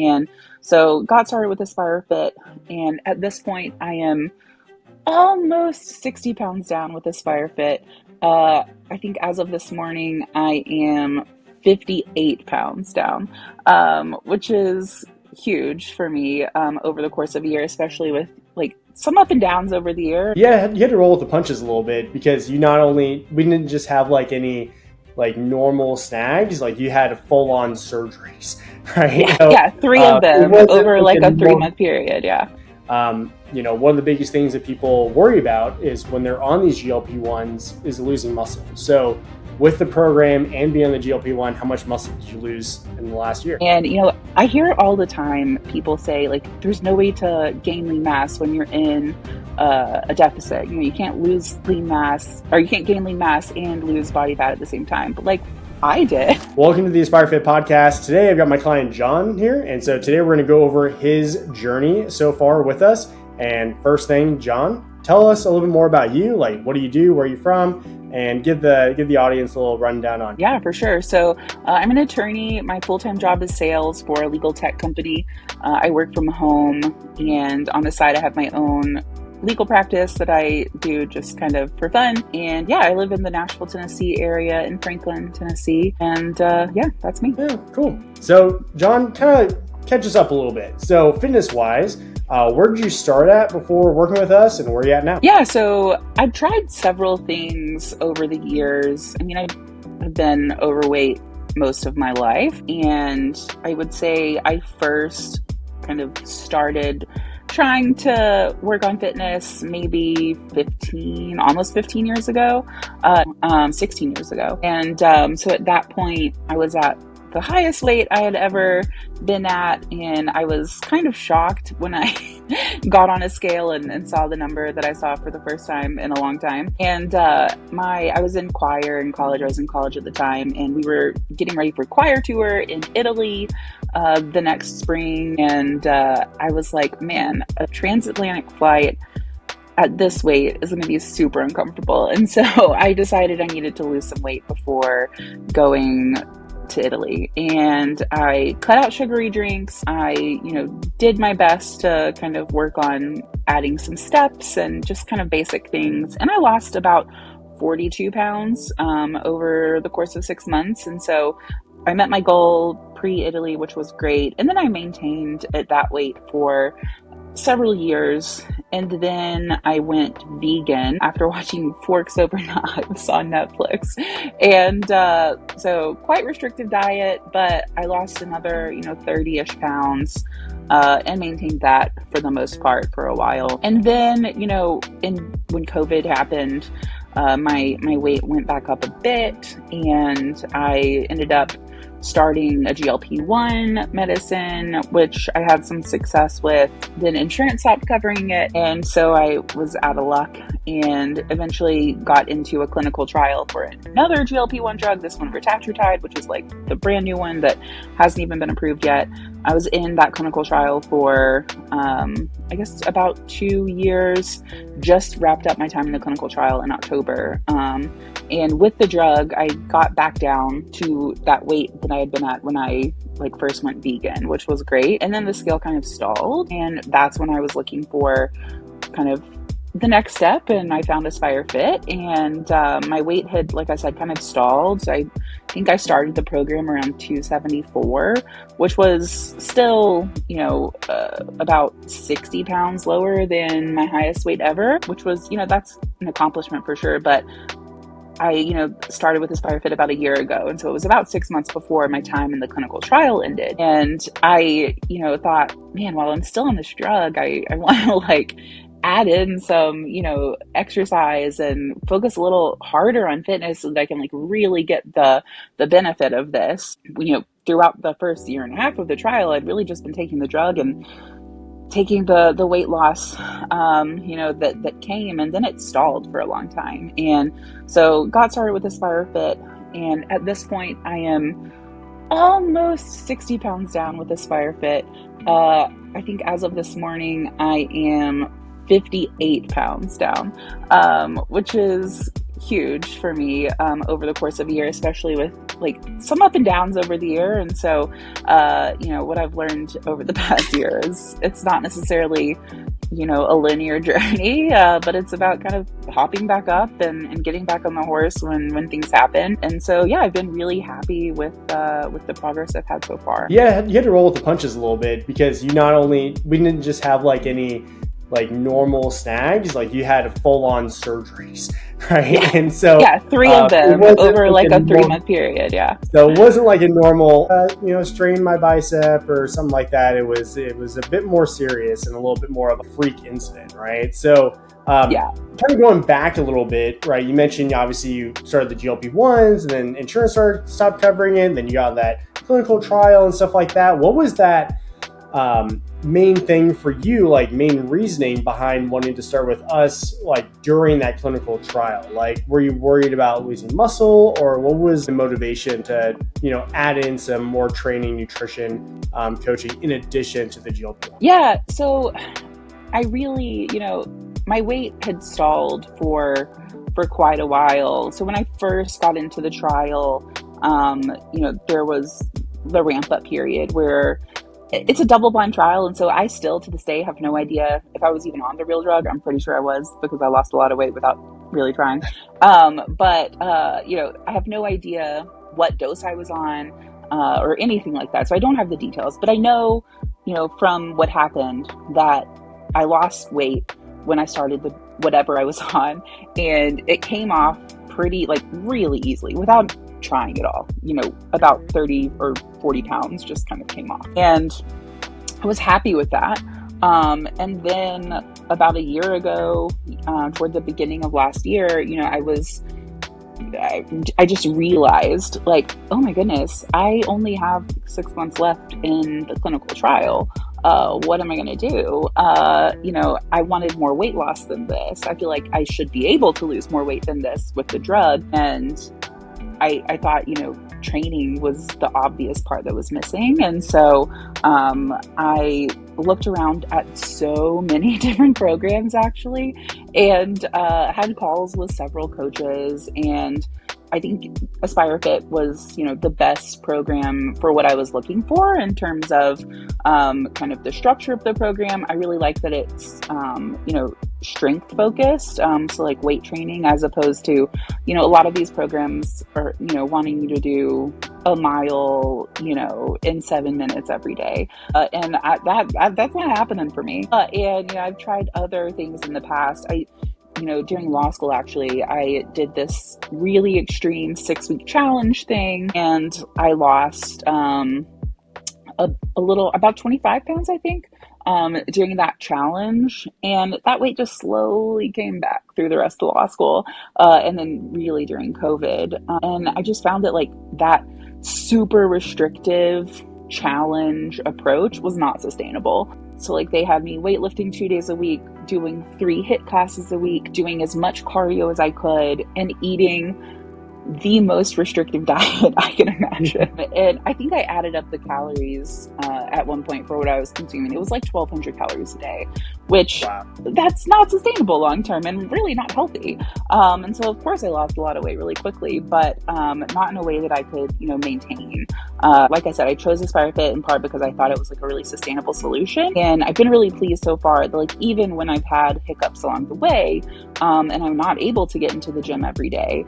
And so got started with Aspire Fit. And at this point, I am almost 60 pounds down with Aspire Fit. I think as of this morning, I am 58 pounds down, which is huge for me over the course of a year, especially with like some up and downs over the year. Yeah, you had to roll with the punches a little bit because we didn't just have like any like normal snags, like you had full on surgeries, right? Yeah, three of them over like a 3-month period. Yeah. One of the biggest things that people worry about is when they're on these GLP-1s is losing muscle. So with the program and being on the GLP-1, how much muscle did you lose in the last year? And, I hear all the time people say, like, there's no way to gain lean mass when you're in a deficit. You can't lose lean mass, or you can't gain lean mass and lose body fat at the same time. But, like, I did. Welcome to the Aspire Fit podcast. Today I've got my client John here. And so today we're going to go over his journey so far with us. And first thing, John, tell us a little bit more about you. Like, what do you do? Where are you from? And give the audience a little rundown on you. Yeah, for sure. So I'm an attorney. My full-time job is sales for a legal tech company. I work from home, and on the side I have my own legal practice that I do just kind of for fun. And yeah, I live in the Nashville, Tennessee area in Franklin, Tennessee. And that's me. Yeah, cool. So John, kind of catch us up a little bit. So fitness-wise, where did you start at before working with us, and where are you at now? Yeah, so I've tried several things over the years. I mean, I've been overweight most of my life, and I would say I first kind of started trying to work on fitness maybe almost 15 years ago, 16 years ago. And so at that point, I was at the highest weight I had ever been at, and I was kind of shocked when I got on a scale and saw the number that I saw for the first time in a long time. And I was in choir in college. I was in college at the time, and we were getting ready for a choir tour in Italy the next spring. And I was like, man, a transatlantic flight at this weight is going to be super uncomfortable. And so I decided I needed to lose some weight before going to Italy, and I cut out sugary drinks. I, did my best to kind of work on adding some steps and just kind of basic things. And I lost about 42 pounds over the course of 6 months. And so I met my goal pre-Italy, which was great. And then I maintained at that weight for several years. And then I went vegan after watching Forks Over Knives on Netflix. And so quite restrictive diet, but I lost another, 30-ish pounds and maintained that for the most part for a while. And then, when COVID happened, my weight went back up a bit, and I ended up starting a GLP-1 medicine, which I had some success with. Then insurance stopped covering it, and so I was out of luck and eventually got into a clinical trial for another GLP-1 drug, this one retatrutide, which is like the brand new one that hasn't even been approved yet. I was in that clinical trial for, I guess about 2 years, just wrapped up my time in the clinical trial in October. And with the drug, I got back down to that weight that I had been at when I first went vegan, which was great. And then the scale kind of stalled, and that's when I was looking for kind of the next step, and I found Aspire Fit, and my weight had, like I said, kind of stalled. So I think I started the program around 274, which was still, about 60 pounds lower than my highest weight ever, which was, that's an accomplishment for sure. But I, started with Aspire Fit about a year ago. And so it was about 6 months before my time in the clinical trial ended. And I, thought, man, while I'm still on this drug, I want to add in some, exercise and focus a little harder on fitness so that I can really get the benefit of this. Throughout the first year and a half of the trial, I'd really just been taking the drug and taking the weight loss, that came, and then it stalled for a long time. And so got started with Aspire Fit. And at this point, I am almost 60 pounds down with Aspire Fit. I think as of this morning, I am 58 pounds down, which is huge for me over the course of a year, especially with like some up and downs over the year. And so, what I've learned over the past year is it's not necessarily, a linear journey, but it's about kind of hopping back up and getting back on the horse when things happen. And so, yeah, I've been really happy with the progress I've had so far. Yeah, you had to roll with the punches a little bit because we didn't just have like any like normal snags, like you had full-on surgeries, right? Yeah. And so 3 of them over like a 3-month period. Yeah. So it wasn't like a normal, strain my bicep or something like that. It was a bit more serious and a little bit more of a freak incident, right? So kind of going back a little bit, right? You mentioned obviously you started the GLP-1s and then insurance stopped covering it. Then you got that clinical trial and stuff like that. What was that main thing for you, like main reasoning behind wanting to start with us, like during that clinical trial? Like, were you worried about losing muscle, or what was the motivation to, add in some more training, nutrition, coaching in addition to the GLP-1? Yeah. So I really, my weight had stalled for quite a while. So when I first got into the trial, there was the ramp up period where it's a double-blind trial, and so I still, to this day, have no idea if I was even on the real drug. I'm pretty sure I was because I lost a lot of weight without really trying. But I have no idea what dose I was on or anything like that. So I don't have the details. But I know, from what happened that I lost weight when I started the whatever I was on, and it came off pretty, like, really easily without trying at all. About 30 or 40 pounds just kind of came off, and I was happy with that. And then about a year ago, toward the beginning of last year, I just realized, like, oh my goodness, I only have 6 months left in the clinical trial. What am I going to do? I wanted more weight loss than this. I feel like I should be able to lose more weight than this with the drug. And I thought, training was the obvious part that was missing. And so I looked around at so many different programs, actually, and had calls with several coaches. And I think Aspire Fit was, the best program for what I was looking for in terms of kind of the structure of the program. I really like that it's, strength focused. So like weight training, as opposed to, a lot of these programs are, wanting you to do a mile, in 7 minutes every day. And that's not happening for me. And, I've tried other things in the past. During law school, actually, I did this really extreme 6-week challenge thing, and I lost a little, about 25 pounds, I think, during that challenge. And that weight just slowly came back through the rest of law school, and then really during COVID. And I just found that, like, that super restrictive challenge approach was not sustainable. So, like, they had me weightlifting 2 days a week, doing 3 HIIT classes a week, doing as much cardio as I could, and eating the most restrictive diet I can imagine. And I think I added up the calories at one point for what I was consuming. It was like 1,200 calories a day, which that's not sustainable long term and really not healthy. And so, of course, I lost a lot of weight really quickly, but not in a way that I could, maintain. Like I said, I chose Aspire Fit in part because I thought it was like a really sustainable solution. And I've been really pleased so far that, like, even when I've had hiccups along the way, and I'm not able to get into the gym every day,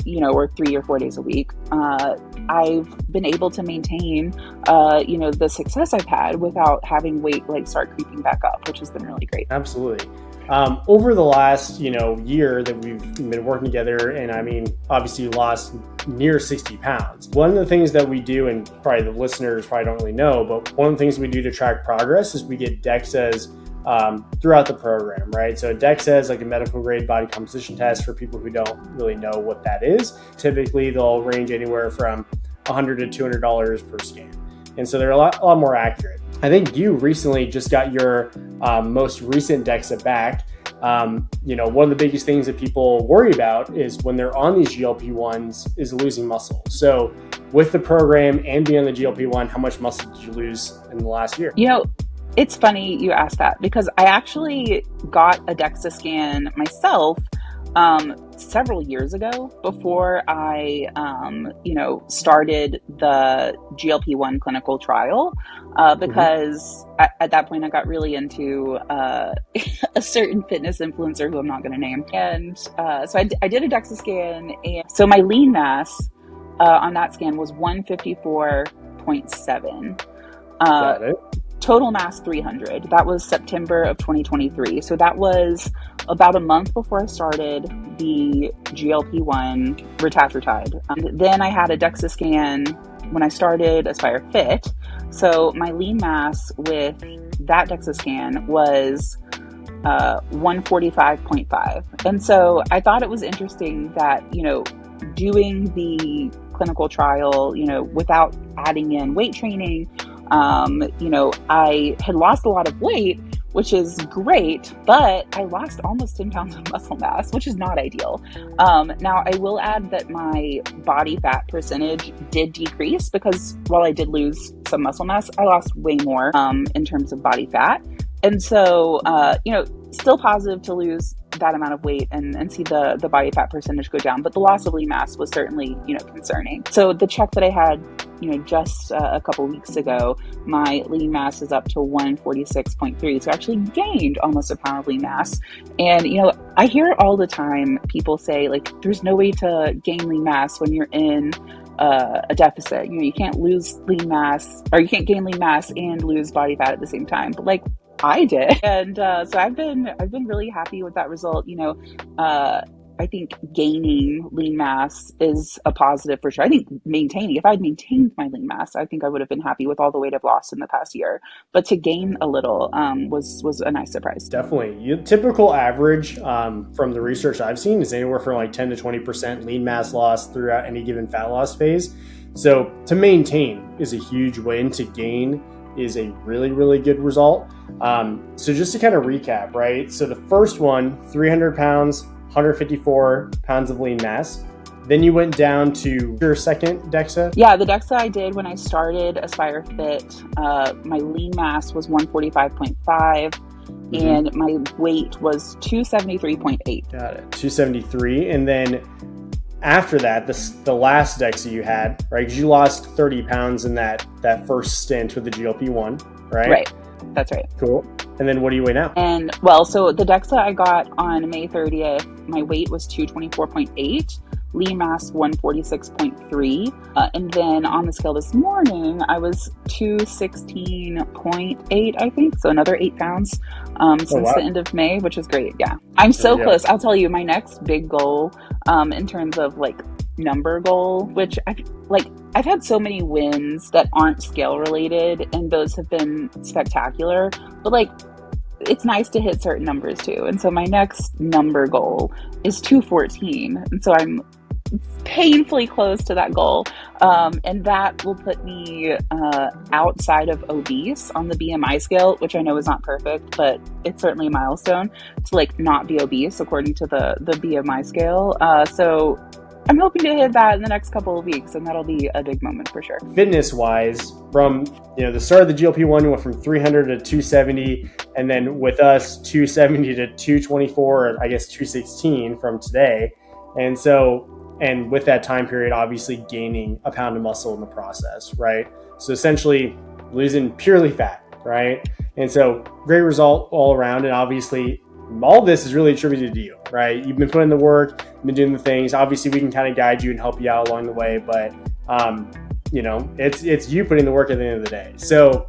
or 3 or 4 days a week, I've been able to maintain, the success I've had without having weight start creeping back up, which has been really great. Absolutely. Over the last, year that we've been working together, and I mean, obviously you lost near 60 pounds. One of the things that we do, and probably the listeners probably don't really know, but one of the things we do to track progress is we get DEXAs throughout the program, right? So a DEXA is like a medical grade body composition test for people who don't really know what that is. Typically, they'll range anywhere from $100 to $200 per scan. And so they're a lot more accurate. I think you recently just got your most recent DEXA back. One of the biggest things that people worry about is when they're on these GLP-1s is losing muscle. So with the program and being on the GLP-1, how much muscle did you lose in the last year? It's funny you asked that because I actually got a DEXA scan myself Several years ago, before I, started the GLP-1 clinical trial, Hmm. because at that point I got really into a certain fitness influencer who I'm not going to name. And so I did a DEXA scan. And so my lean mass on that scan was 154.7. Got it. Total mass 300. That was September of 2023. So that was about a month before I started the GLP-1 retatrutide. Then I had a DEXA scan when I started Aspire Fit. So my lean mass with that DEXA scan was 145.5. And so I thought it was interesting that, doing the clinical trial, without adding in weight training, I had lost a lot of weight, which is great, but I lost almost 10 pounds of muscle mass, which is not ideal. Now, I will add that my body fat percentage did decrease because while I did lose some muscle mass, I lost way more in terms of body fat. And so, still positive to lose that amount of weight and see the body fat percentage go down. But the loss of lean mass was certainly, concerning. So the check that I had, just a couple weeks ago, my lean mass is up to 146.3. So I actually gained almost a pound of lean mass. And, I hear all the time people say, like, there's no way to gain lean mass when you're in a deficit. You can't lose lean mass, or you can't gain lean mass and lose body fat at the same time. But like, I did. And so I've been really happy with that result. I think gaining lean mass is a positive for sure. I think if I'd maintained my lean mass, I think I would have been happy with all the weight I've lost in the past year. But to gain a little was a nice surprise. Definitely. Typical average from the research I've seen is anywhere from like 10 to 20% lean mass loss throughout any given fat loss phase. So to maintain is a huge win. To gain is a really, really good result. So just to kind of recap, right? So the first one, 300 pounds, 154 pounds of lean mass. Then you went down to your second DEXA? Yeah, the DEXA I did when I started Aspire Fit, my lean mass was 145.5 and my weight was 273.8. Got it, 273. And then after that, the last DEXA you had, right? Because you lost 30 pounds in that first stint with the GLP-1, right? Right. That's right. Cool. And then what do you weigh now? And well, so the DEXA I got on May 30th, my weight was 224.8, lean mass 146.3. And then on the scale this morning, I was 216.8, I think. So another 8 pounds since the end of May, which is great. Yeah. I'm so close. I'll tell you, my next big goal in terms of like number goal, which I've had so many wins that aren't scale related, and those have been spectacular, but like, it's nice to hit certain numbers too. And so my next number goal is 214. And so I'm painfully close to that goal. And that will put me outside of obese on the BMI scale, which I know is not perfect, but it's certainly a milestone to like not be obese according to the BMI scale. So I'm hoping to hit that in the next couple of weeks, and that'll be a big moment for sure. Fitness wise, from the start of the GLP-1, you went from 300 to 270, and then with us 270 to 224, or I guess 216 from today. And with that time period, obviously gaining a pound of muscle in the process, right? So essentially losing purely fat, right? And so great result all around, and obviously all this is really attributed to you, right? You've been putting the work, been doing the things. Obviously, we can kind of guide you and help you out along the way, but it's you putting the work at the end of the day. So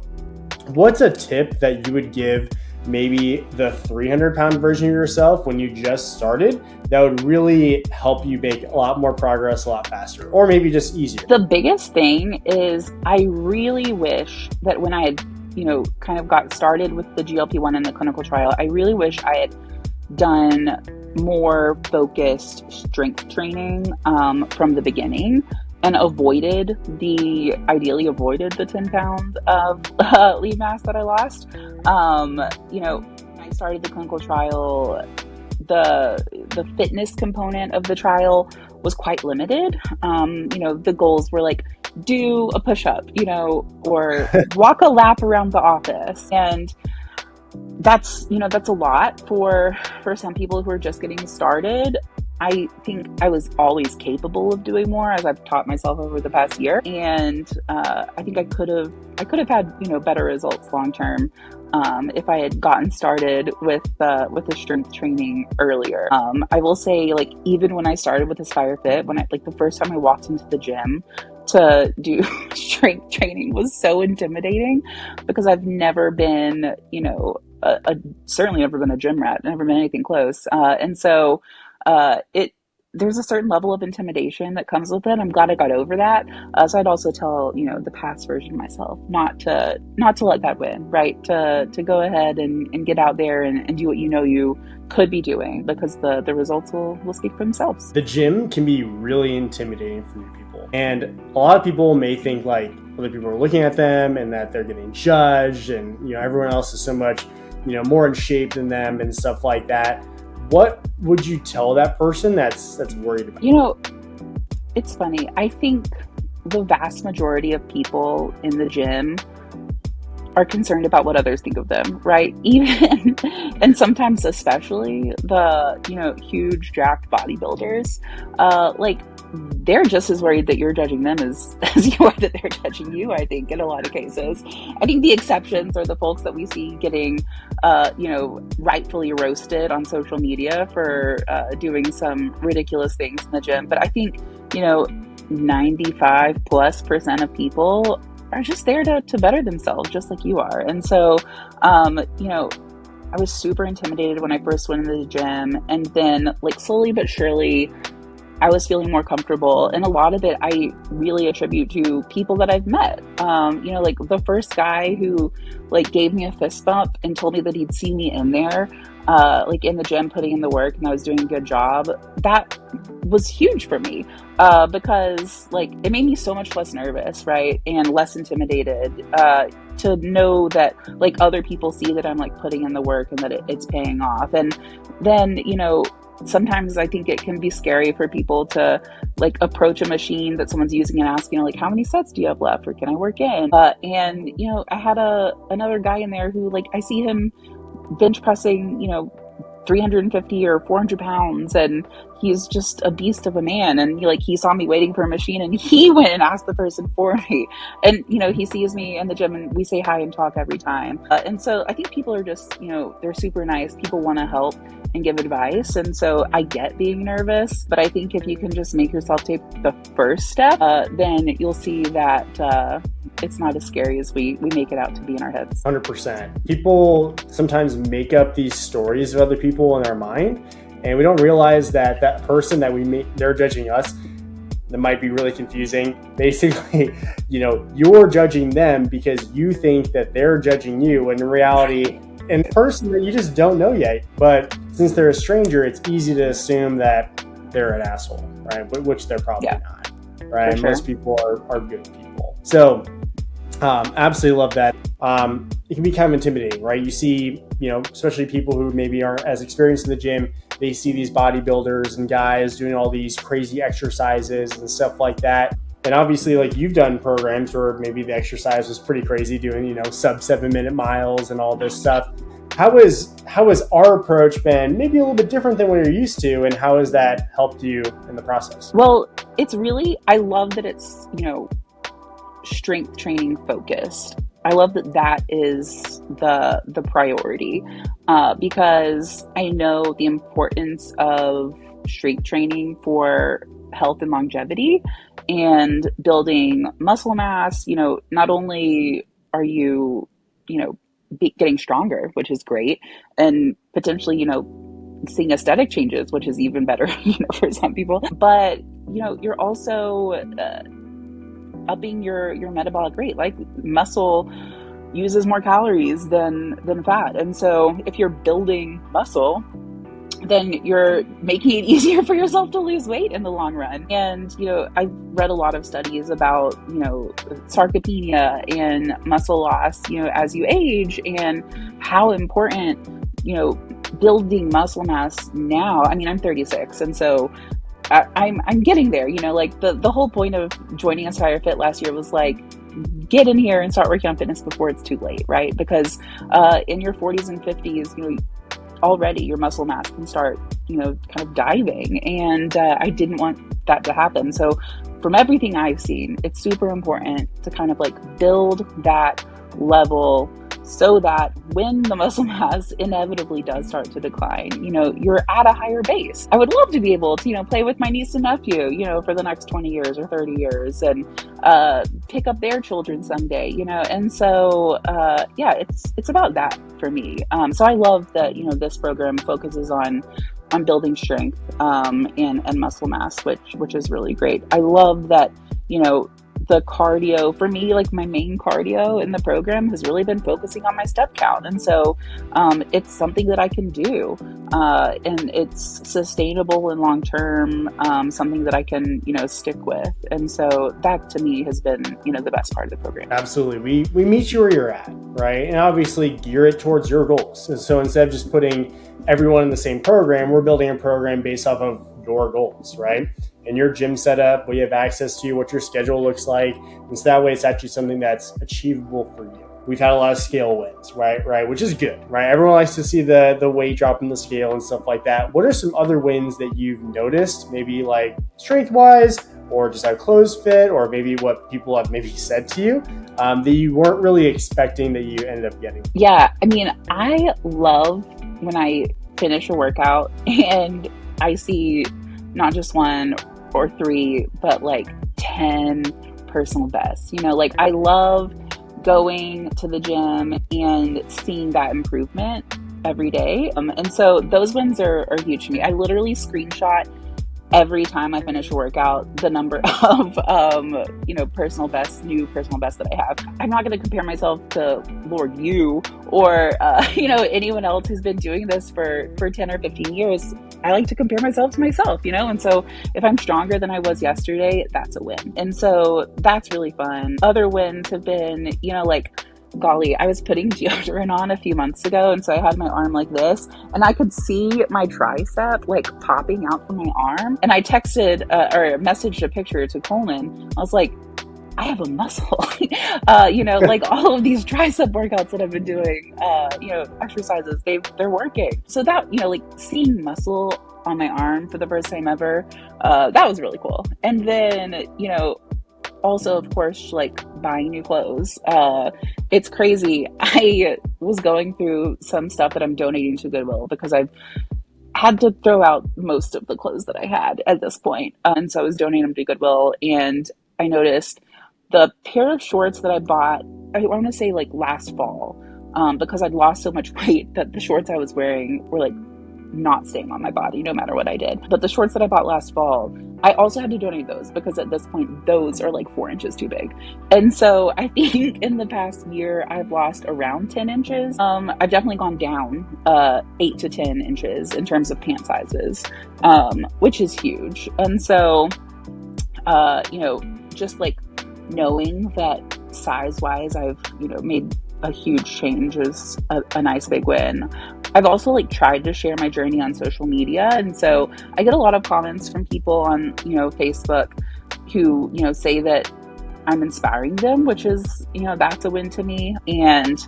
what's a tip that you would give maybe the 300-pound version of yourself when you just started that would really help you make a lot more progress a lot faster, or maybe just easier? The biggest thing is I really wish that when I had kind of got started with the GLP-1 in the clinical trial, I really wish I had done more focused strength training from the beginning and ideally avoided the 10 pounds of lean mass that I lost. When I started the clinical trial, the fitness component of the trial was quite limited. The goals were like, do a push-up, or walk a lap around the office. And that's a lot for some people who are just getting started. I think I was always capable of doing more, as I've taught myself over the past year, and I think I could have had better results long term if I had gotten started with the strength training earlier. I will say, like, even when I started with Aspire Fit, when the first time I walked into the gym to do strength training was so intimidating, because I've never been, certainly never been a gym rat, never been anything close. And so it there's a certain level of intimidation that comes with it. I'm glad I got over that. So I'd also tell, the past version of myself not to let that win, right? To go ahead and get out there and do what you could be doing, because the results will speak for themselves. The gym can be really intimidating for new people. And a lot of people may think like other people are looking at them and that they're getting judged, and everyone else is so much more in shape than them and stuff like that. What would you tell that person that's worried about? It's funny. I think the vast majority of people in the gym are concerned about what others think of them, right? Even, and sometimes especially the, huge jacked bodybuilders, they're just as worried that you're judging them as you are that they're judging you, I think, in a lot of cases. I think the exceptions are the folks that we see getting, rightfully roasted on social media for doing some ridiculous things in the gym. But I think, 95+% of people are just there to better themselves, just like you are. And so, I was super intimidated when I first went into the gym, and then slowly but surely, I was feeling more comfortable. And a lot of it I really attribute to people that I've met. The first guy who gave me a fist bump and told me that he'd see me in there, in the gym putting in the work and I was doing a good job. That was huge for me, because it made me so much less nervous, right? And less intimidated, to know that other people see that I'm putting in the work and that it's paying off. And then, sometimes I think it can be scary for people to approach a machine that someone's using and ask, how many sets do you have left, or can I work in? And I had another guy in there who I see him bench pressing, 350 or 400 pounds, and he's just a beast of a man. And he saw me waiting for a machine, and he went and asked the person for me. And he sees me in the gym, and we say hi and talk every time. And so I think people are just they're super nice. People want to help and give advice, and so I get being nervous. But I think if you can just make yourself take the first step, then you'll see that it's not as scary as we make it out to be in our heads. 100%. People sometimes make up these stories of other people in their mind, and we don't realize that that person that they're judging us, that might be really confusing. Basically, you're judging them because you think that they're judging you, when in reality, in person that you just don't know yet. But since they're a stranger, it's easy to assume that they're an asshole, right? Which they're probably not, right? Sure. Most people are good people. So absolutely love that. It can be kind of intimidating, right? You see, especially people who maybe aren't as experienced in the gym, they see these bodybuilders and guys doing all these crazy exercises and stuff like that. And obviously, you've done programs where maybe the exercise was pretty crazy, doing, sub 7-minute miles and all this stuff. How has our approach been maybe a little bit different than what you're used to, and how has that helped you in the process? Well, I love that it's, strength training focused. I love that is the priority, because I know the importance of strength training for health and longevity and building muscle mass. Not only are you, getting stronger, which is great, and potentially, seeing aesthetic changes, which is even better, for some people, but, you're also upping your metabolic rate. Muscle uses more calories than fat. And so if you're building muscle, then you're making it easier for yourself to lose weight in the long run. And, I've read a lot of studies about, sarcopenia and muscle loss, as you age, and how important, building muscle mass now. I mean, I'm 36, and so I'm getting there, the whole point of joining Aspire Fit last year was get in here and start working on fitness before it's too late, right? Because in your 40s and 50s, already your muscle mass can start, kind of diving. And I didn't want that to happen. So from everything I've seen, it's super important to kind of like build that level so that when the muscle mass inevitably does start to decline, you're at a higher base. I would love to be able to, play with my niece and nephew, for the next 20 years or 30 years and pick up their children someday, and so, it's about that for me. So I love that, this program focuses on building strength and muscle mass, which is really great. I love that, the cardio for me, like my main cardio in the program has really been focusing on my step count. And so it's something that I can do and it's sustainable and long-term, something that I can, stick with. And so that to me has been, the best part of the program. Absolutely. We meet you where you're at, right? And obviously gear it towards your goals. And so instead of just putting everyone in the same program, we're building a program based off of your goals, right? And your gym setup, what you have access to, what your schedule looks like. And so that way it's actually something that's achievable for you. We've had a lot of scale wins, right? Which is good, right? Everyone likes to see the weight drop in the scale and stuff like that. What are some other wins that you've noticed, maybe like strength-wise, or just how clothes fit, or maybe what people have maybe said to you that you weren't really expecting that you ended up getting? Yeah, I love when I finish a workout and I see not just one or three, but like 10 personal bests. I love going to the gym and seeing that improvement every day. And so those wins are huge to me. I literally screenshot every time I finish a workout the number of new personal bests that I have. I'm not going to compare myself to Lord you or anyone else who's been doing this for 10 or 15 years. I like to compare myself to myself, and so if I'm stronger than I was yesterday, that's a win. And so that's really fun. Other wins have been, golly, I was putting deodorant on a few months ago, and so I had my arm like this, and I could see my tricep like popping out from my arm. And I texted or messaged a picture to Coleman. I was like, I have a muscle, like all of these tricep workouts that I've been doing, exercises, they're working. So that, like seeing muscle on my arm for the first time ever, that was really cool. And then, also, of course, like buying new clothes. It's crazy. I was going through some stuff that I'm donating to Goodwill because I've had to throw out most of the clothes that I had at this point. And so I was donating them to Goodwill, and I noticed the pair of shorts that I bought, I want to say like last fall, because I'd lost so much weight that the shorts I was wearing were like not staying on my body no matter what I did. But the shorts that I bought last fall, I also had to donate those because at this point those are like 4 inches too big. And so I think in the past year I've lost around 10 inches. I've definitely gone down 8 to 10 inches in terms of pant sizes, which is huge. And so just like knowing that size wise I've made a huge change is a nice big win. I've also like tried to share my journey on social media. And so I get a lot of comments from people on, Facebook who, say that I'm inspiring them, which is, that's a win to me. And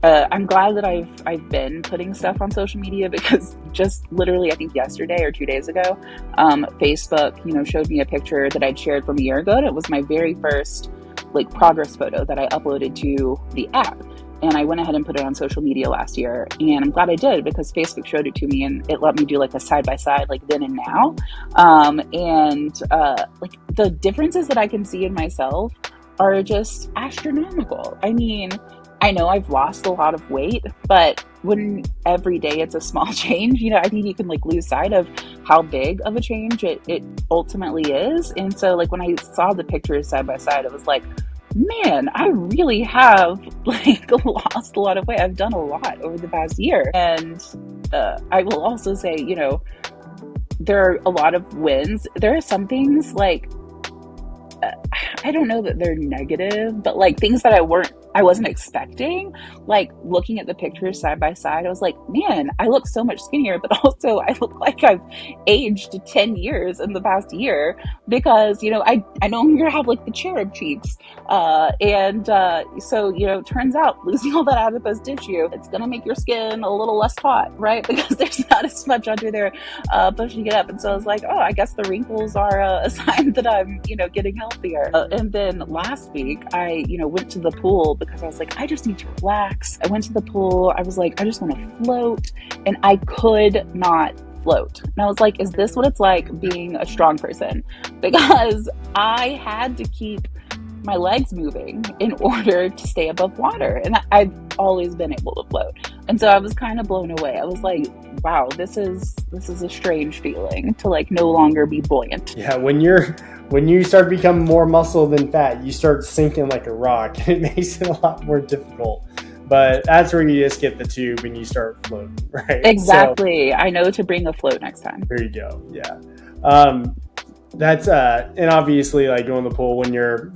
I'm glad that I've been putting stuff on social media because just literally, I think yesterday or 2 days ago, Facebook, showed me a picture that I'd shared from a year ago. And it was my very first like progress photo that I uploaded to the app. And I went ahead and put it on social media last year. And I'm glad I did because Facebook showed it to me and it let me do like a side-by-side, like then and now. Like the differences that I can see in myself are just astronomical. I know I've lost a lot of weight, but when every day it's a small change, I think you can like lose sight of how big of a change it ultimately is. And so like when I saw the pictures side by side, it was like, man, I really have like lost a lot of weight. I've done a lot over the past year. And I will also say, there are a lot of wins. There are some things like, I don't know that they're negative, but like things that I weren't I wasn't expecting. Like looking at the pictures side by side, I was like, man, I look so much skinnier, but also I look like I've aged 10 years in the past year because, I no longer have like the cherub cheeks. So, turns out losing all that adipose tissue, it's going to make your skin a little less hot, right? Because there's not as much under there pushing it up. And so I was like, oh, I guess the wrinkles are a sign that I'm, getting healthier. And then last week, I, went to the pool because I was like, I just need to relax. I went to the pool. I was like, I just want to float. And I could not float. And I was like, is this what it's like being a strong person? Because I had to keep my legs moving in order to stay above water. And I've always been able to float. And so I was kind of blown away. I was like, wow, this is a strange feeling to like no longer be buoyant. Yeah, when you start becoming more muscle than fat, you start sinking like a rock. It makes it a lot more difficult. But that's where you just get the tube and you start floating, right? Exactly. So, I know to bring a float next time. There you go. Yeah. That's and obviously like going to the pool when you're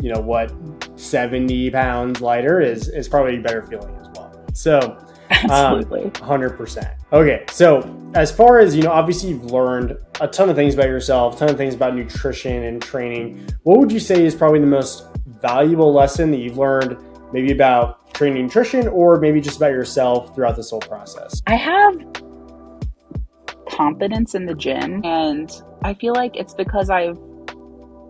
70 pounds lighter is probably a better feeling as well. So absolutely 100%. Okay, so as far as obviously you've learned a ton of things about yourself, a ton of things about nutrition and training. What would you say is probably the most valuable lesson that you've learned, maybe about training nutrition or maybe just about yourself throughout this whole process? I have confidence in the gym, and I feel like it's because I've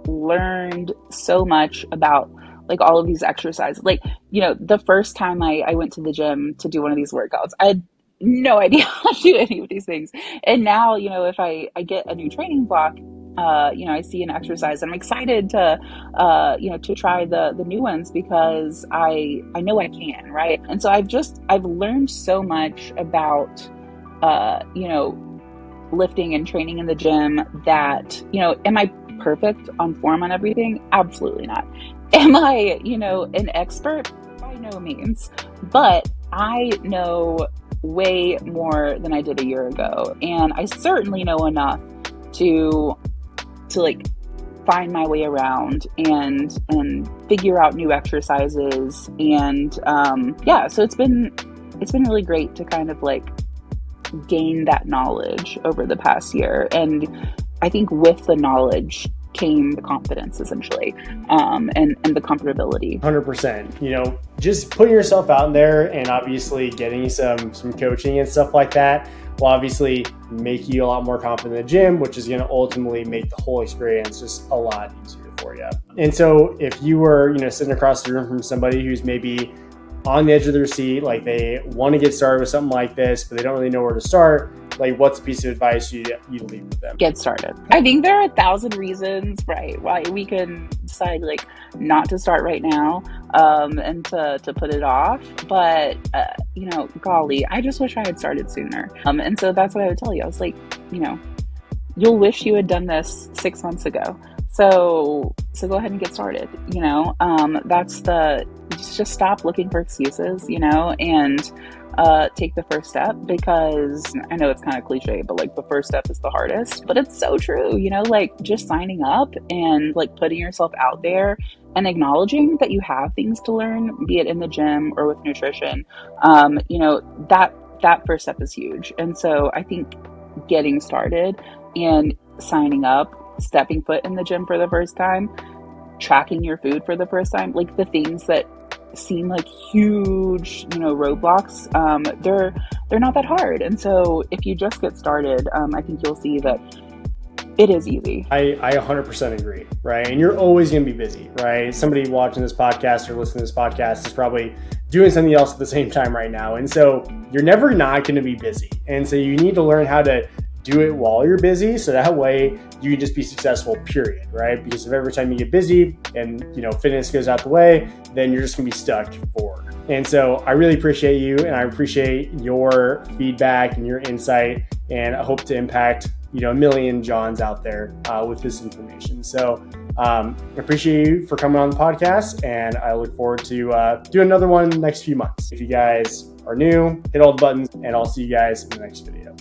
learned so much about like all of these exercises. Like, the first time I went to the gym to do one of these workouts, I had no idea how to do any of these things. And now, if I get a new training block, I see an exercise, I'm excited to try the new ones because I know I can, right? And so I've learned so much about, lifting and training in the gym that, am I perfect on form on everything? Absolutely not. Am I, an expert? By no means. But I know way more than I did a year ago. And I certainly know enough to like find my way around and figure out new exercises. And so it's been really great to kind of like gain that knowledge over the past year. And I think with the knowledge came the confidence essentially, and the comfortability. 100%. Just putting yourself out there and obviously getting some coaching and stuff like that will obviously make you a lot more confident in the gym, which is going to ultimately make the whole experience just a lot easier for you. And so if you were, sitting across the room from somebody who's maybe on the edge of their seat, like they want to get started with something like this, but they don't really know where to start, like what's a piece of advice you'd leave with them? Get started. I think there are 1,000 reasons, right, why we can decide like not to start right now, and to put it off. But, golly, I just wish I had started sooner. And so that's what I would tell you. I was like, you'll wish you had done this 6 months ago. So go ahead and get started, just stop looking for excuses, and take the first step, because I know it's kind of cliche, but like the first step is the hardest, but it's so true, like just signing up and like putting yourself out there and acknowledging that you have things to learn, be it in the gym or with nutrition, that first step is huge. And so I think getting started and signing up, stepping foot in the gym for the first time, tracking your food for the first time, like the things that seem like huge, roadblocks, they're not that hard. And so if you just get started, I think you'll see that it is easy. I 100% agree, right? And you're always going to be busy, right? Somebody watching this podcast or listening to this podcast is probably doing something else at the same time right now. And so you're never not going to be busy. And so you need to learn how to do it while you're busy, so that way you can just be successful, period, right? Because if every time you get busy and fitness goes out the way, then you're just gonna be stuck forward. And so I really appreciate you, and I appreciate your feedback and your insight, and I hope to impact a million Johns out there with this information. So I appreciate you for coming on the podcast, and I look forward to do another one next few months. If you guys are new, hit all the buttons, and I'll see you guys in the next video.